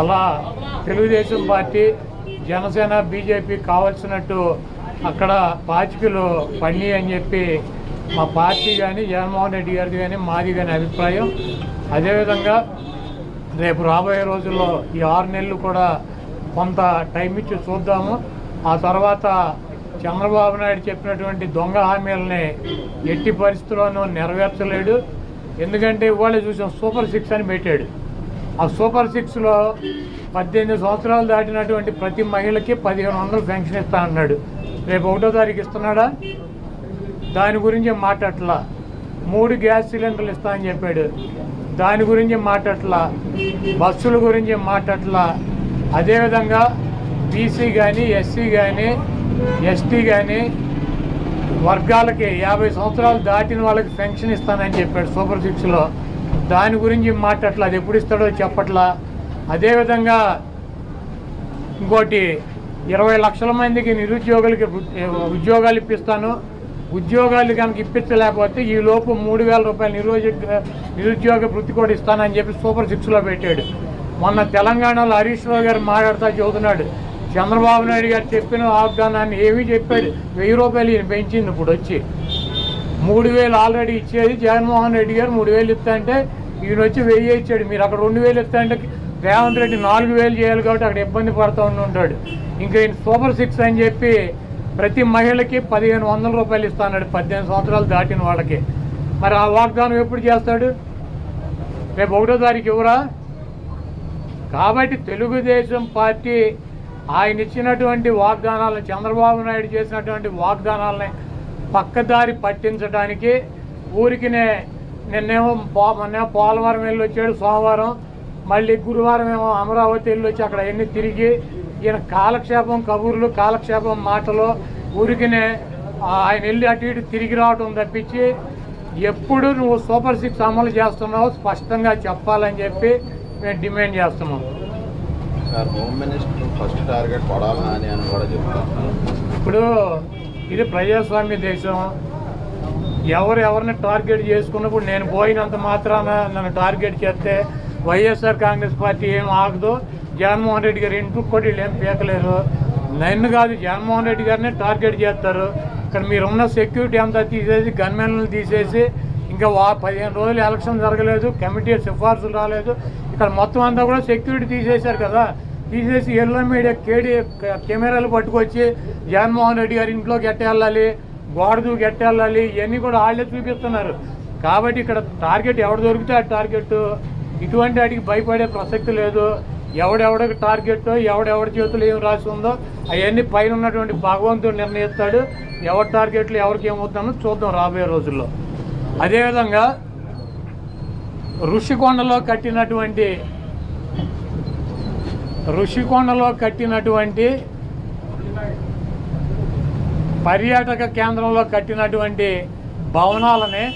అలా Telugu Desam party Janasena BJP కావాల్సినట్టు అక్కడ పాచికలు పని అని చెప్పి మా పార్టీ కానీ జగన్మోహన్ రెడ్డి గారిది కానీ మాది కానీ అభిప్రాయం. అదేవిధంగా రేపు రాబోయే రోజుల్లో ఈ 6 నెలలు కూడా కొంత టైం ఇచ్చి చూద్దాము. ఆ తర్వాత చంద్రబాబు నాయుడు చెప్పినటువంటి దొంగ హామీలని ఎట్టి పరిస్థితుల్లోనూ నెరవేర్చలేడు. ఎందుకంటే ఇవాళ చూసాం సూపర్ 6 అని పెట్టాడు. ఆ సూపర్ 6లో 18 సంవత్సరాలు దాటినటువంటి ప్రతి మహిళకి 1500 పెన్షన్ ఇస్తా అన్నాడు. రేపు 1వ తారీఖు ఇస్తున్నాడా? దాని గురించి మాట్లాడట్లా. 3 గ్యాస్ సిలిండర్లు ఇస్తా అని చెప్పాడు. దాని గురించి మాట్లాడట్లా. బస్సుల గురించి మాట్లాడట్లా. అదేవిధంగా బీసీ కానీ ఎస్సీ కానీ ఎస్టీ కానీ వర్గాలకి 50 సంవత్సరాలు దాటిన వాళ్ళకి పెన్షన్ ఇస్తానని చెప్పాడు సూపర్ 6లో. దాని గురించి మాట్లాడట్లా. అది ఎప్పుడు ఇస్తాడో చెప్పట్లా. అదేవిధంగా ఇంకోటి 20 లక్షల మందికి నిరుద్యోగులకి ఉద్యోగాలు ఇప్పిస్తాను. ఉద్యోగాలు కనుక ఇప్పించలేకపోతే ఈ లోపు 3000 రూపాయలు నిరుద్యోగ వృత్తి కూడా ఇస్తానని చెప్పి సూపర్ 6లో పెట్టాడు. మొన్న తెలంగాణలో హరీష్ రావు గారు మాట్లాడుతూ చెబుతున్నాడు చంద్రబాబు నాయుడు గారు చెప్పిన వాగ్దానాన్ని ఏమీ చెప్పాడు. 1000 రూపాయలు ఈయన పెంచింది. ఇప్పుడు వచ్చి 3000 ఆల్రెడీ ఇచ్చేది జగన్మోహన్ రెడ్డి గారు 3000 ఇస్తా అంటే ఈయన వచ్చి 1000 ఇచ్చాడు. మీరు అక్కడ 2000 ఇస్తా అంటే రేవంత్ రెడ్డి 4000 చేయాలి కాబట్టి అక్కడ ఇబ్బంది పడుతూ ఉంటాడు. ఇంకా ఈయన సూపర్ 6 అని చెప్పి ప్రతి మహిళకి 1500 రూపాయలు ఇస్తాడు 18 సంవత్సరాలు దాటిన వాళ్ళకి. మరి ఆ వాగ్దానం ఎప్పుడు చేస్తాడు? రేపు 1వ తారీఖు ఎవరా? కాబట్టి తెలుగుదేశం పార్టీ ఆయన ఇచ్చినటువంటి వాగ్దానాలను చంద్రబాబు నాయుడు చేసినటువంటి వాగ్దానాలని పక్కదారి పట్టించడానికి ఊరికినే నిన్నేమో పోలవరం వెళ్ళి వచ్చాడు సోమవారం, మళ్ళీ గురువారం ఏమో అమరావతి వెళ్ళి వచ్చి అక్కడ అన్నీ తిరిగి ఈయన కాలక్షేపం కబుర్లు కాలక్షేపం మాటలు ఊరికినే ఆయన వెళ్ళి అటు ఇటు తిరిగి రావడం తప్పించి ఎప్పుడు నువ్వు సూపర్ 6 అమలు చేస్తున్నావు స్పష్టంగా చెప్పాలని చెప్పి మేము డిమాండ్ చేస్తున్నాం. హోమ్ మినిస్టర్ ఫస్ట్ టార్గెట్ కొడాలని అని కూడా చెప్తున్నారు. ఇప్పుడు ఇది ప్రజాస్వామ్య దేశం. ఎవరిని టార్గెట్ చేసుకున్నప్పుడు నేను పోయినంత మాత్రాన నన్ను టార్గెట్ చేస్తే వైఎస్ఆర్ కాంగ్రెస్ పార్టీ ఏం ఆగదు. జగన్మోహన్ రెడ్డి గారు ఇంటికి కూడా వీళ్ళు ఏం పీకలేరు. నన్ను కాదు జగన్మోహన్ రెడ్డి గారిని టార్గెట్ చేస్తారు. ఇక్కడ మీరున్న సెక్యూరిటీ అంతా తీసేసి గన్మెన్లను తీసేసి ఇంకా 15 రోజులు ఎలక్షన్ జరగలేదు, కమిటీ సిఫార్సులు రాలేదు, ఇక్కడ మొత్తం అంతా కూడా సెక్యూరిటీ తీసేశారు కదా. తీసేసి ఎల్లో మీడియా కెమెరాలు పట్టుకొచ్చి జగన్మోహన్ రెడ్డి గారి ఇంట్లోకి ఎట్టేళ్ళాలి, గోడదు గెట్టేళ్ళాలి, ఇవన్నీ కూడా వాళ్ళే చూపిస్తున్నారు. కాబట్టి ఇక్కడ టార్గెట్ ఎవడు దొరికితే ఆ టార్గెట్. ఇటువంటి వాటికి భయపడే ప్రసక్తి లేదు. ఎవడెవడికి టార్గెట్ ఎవడెవడి చేతులు ఏం రాసి ఉందో అవన్నీ పైన ఉన్నటువంటి భగవంతుడు నిర్ణయిస్తాడు. ఎవరి టార్గెట్లు ఎవరికి ఏమవుతుందో చూద్దాం రాబోయే రోజుల్లో. అదేవిధంగా ఋషికొండలో కట్టినటువంటి పర్యాటక కేంద్రంలో కట్టినటువంటి భవనాలనే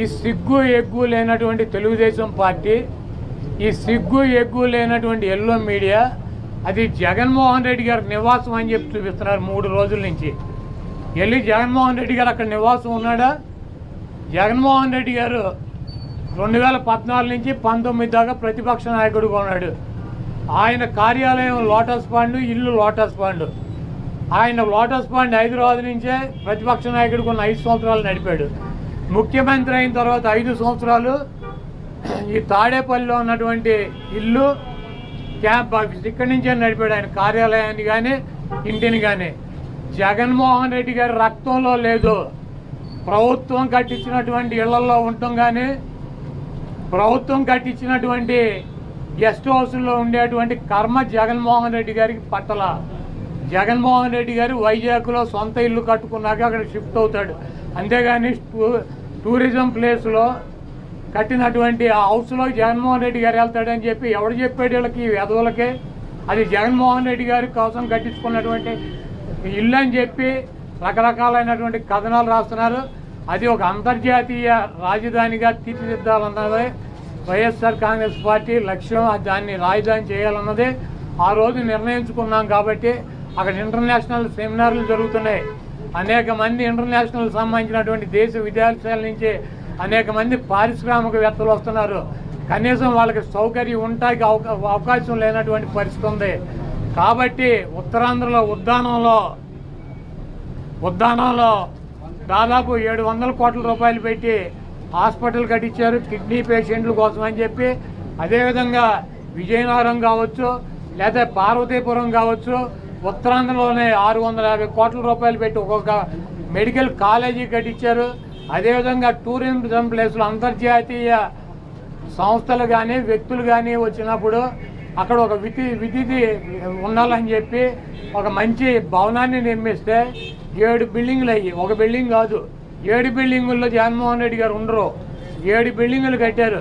ఈ సిగ్గు ఎగ్గు లేనటువంటి తెలుగుదేశం పార్టీ, ఈ సిగ్గు ఎగ్గు లేనటువంటి ఎల్లో మీడియా అది జగన్మోహన్ రెడ్డి గారి నివాసం అని చెప్పి చూపిస్తున్నారు 3 రోజుల నుంచి. వెళ్ళి జగన్మోహన్ రెడ్డి గారు అక్కడ నివాసం ఉన్నాడా? జగన్మోహన్ రెడ్డి గారు 2014 నుంచి 19 దాకా ప్రతిపక్ష నాయకుడిగా ఉన్నాడు. ఆయన కార్యాలయం లోటస్ పాండ్, ఇల్లు లోటస్ పాండ్. ఆయన లోటస్ పాండ్ హైదరాబాద్ నుంచే ప్రతిపక్ష నాయకుడికి ఉన్న 5 సంవత్సరాలు నడిపాడు. ముఖ్యమంత్రి అయిన తర్వాత 5 సంవత్సరాలు ఈ తాడేపల్లిలో ఉన్నటువంటి ఇల్లు క్యాంప్ ఆఫీస్ ఇక్కడి నుంచే నడిపాడు ఆయన కార్యాలయాన్ని కానీ ఇంటిని కానీ. జగన్మోహన్ రెడ్డి గారి రక్తంలో లేదు. ప్రభుత్వం కట్టించినటువంటి ఇళ్లలో ఉండటం కానీ ప్రభుత్వం కట్టించినటువంటి గెస్ట్ హౌస్లో ఉండేటువంటి కర్మ జగన్మోహన్ రెడ్డి గారికి పట్టల. జగన్మోహన్ రెడ్డి గారు వైజాగ్లో సొంత ఇల్లు కట్టుకున్నాక అక్కడ షిఫ్ట్ అవుతాడు. అంతేగాని టూరిజం ప్లేస్లో కట్టినటువంటి ఆ హౌస్లో జగన్మోహన్ రెడ్డి గారు వెళ్తాడని చెప్పి ఎవడు చెప్పాడు వీళ్ళకి, ఈ వెధవులకే? అది జగన్మోహన్ రెడ్డి గారి కోసం కట్టించుకున్నటువంటి ఇల్లు అని చెప్పి రకరకాలైనటువంటి కథనాలు రాస్తున్నారు. అది ఒక అంతర్జాతీయ రాజధానిగా తీర్చిదిద్దాలన్నదే వైఎస్ఆర్ కాంగ్రెస్ పార్టీ లక్ష్యం. దాన్ని రాజధాని చేయాలన్నదే ఆ రోజు నిర్ణయించుకున్నాం. కాబట్టి అక్కడ ఇంటర్నేషనల్ సెమినార్లు జరుగుతున్నాయి. అనేక మంది ఇంటర్నేషనల్ సంబంధించినటువంటి దేశ విదేశాల నుంచి అనేక మంది పారిశ్రామికవేత్తలు వస్తున్నారు. కనీసం వాళ్ళకి సౌకర్యం ఉండటానికి అవకాశం లేనటువంటి పరిస్థితి ఉంది. కాబట్టి ఉత్తరాంధ్రలో ఉద్దానంలో దాదాపు 700 కోట్ల రూపాయలు పెట్టి హాస్పిటల్ కట్టించారు కిడ్నీ పేషెంట్ల కోసం అని చెప్పి. అదేవిధంగా విజయనగరం కావచ్చు లేదా పార్వతీపురం కావచ్చు, ఉత్తరాంధ్రలోనే 650 కోట్ల రూపాయలు పెట్టి ఒక్కొక్క మెడికల్ కాలేజీ కట్టించారు. అదేవిధంగా టూరిజం ప్లేసులు అంతర్జాతీయ సంస్థలు కానీ వ్యక్తులు కానీ వచ్చినప్పుడు అక్కడ ఒక విధిది ఉండాలని చెప్పి ఒక మంచి భవనాన్ని నిర్మిస్తే 7 బిల్డింగులు అయ్యి, ఒక బిల్డింగ్ కాదు 7 బిల్డింగుల్లో జగన్మోహన్ రెడ్డి గారు ఉండరు, 7 బిల్డింగులు కట్టారు.